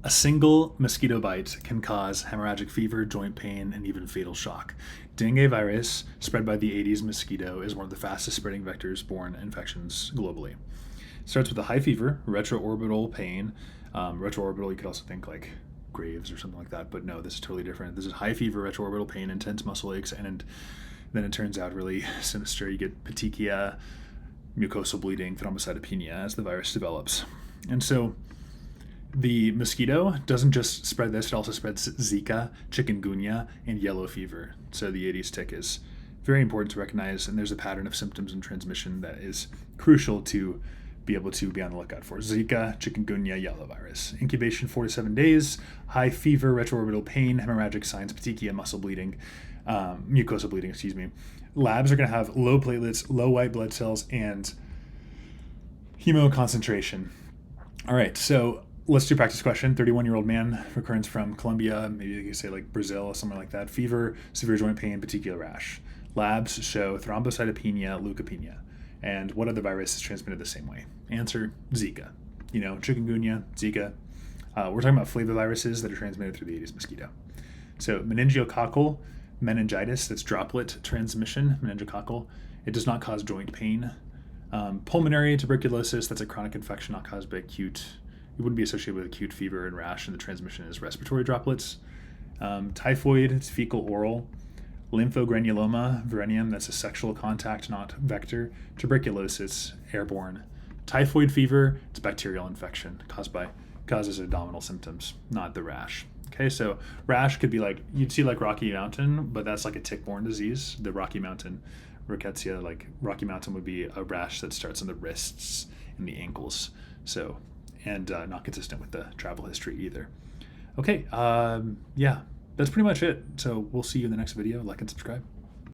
A single mosquito bite can cause hemorrhagic fever, joint pain, and even fatal shock. Dengue virus, spread by the Aedes mosquito, is one of the fastest spreading vectors-borne infections globally. It starts with a high fever, retroorbital pain. Retroorbital, you could also think like Graves or something like that, but no, this is totally different. This is high fever, retroorbital pain, intense muscle aches, and then it turns out really sinister. You get petechia, mucosal bleeding, thrombocytopenia as the virus develops. And so the mosquito doesn't just spread this, it also spreads Zika, Chikungunya, and yellow fever. So the Aedes tick is very important to recognize, and there's a pattern of symptoms and transmission that is crucial to be able to be on the lookout for. Zika, Chikungunya, yellow virus. Incubation 4 to 7 days, high fever, retroorbital pain, hemorrhagic signs, petechia, muscle bleeding, mucosal bleeding, Labs are going to have low platelets, low white blood cells, and hemoconcentration. All right, so let's do practice question. 31-year-old man, recurrence from Colombia, maybe you could say like Brazil, somewhere like that. Fever, severe joint pain, petechial rash. Labs show thrombocytopenia, leukopenia. And what other virus is transmitted the same way? Answer, Zika. Chikungunya, Zika. We're talking about flaviviruses that are transmitted through the Aedes mosquito. So meningococcal meningitis, that's droplet transmission, meningococcal. It does not cause joint pain. Pulmonary tuberculosis, that's a chronic infection not caused by acute. It wouldn't be associated with acute fever and rash, and the transmission is respiratory droplets. Typhoid, it's fecal oral. Lymphogranuloma, virinium, that's a sexual contact, not vector. Tuberculosis, airborne. Typhoid fever, it's bacterial infection causes abdominal symptoms, not the rash. Okay, so rash could be like, you'd see like Rocky Mountain, but that's like a tick-borne disease. The Rocky Mountain rickettsia, like Rocky Mountain would be a rash that starts on the wrists and the ankles. So, and not consistent with the travel history either. Okay, yeah, that's pretty much it. So we'll see you in the next video. Like and subscribe.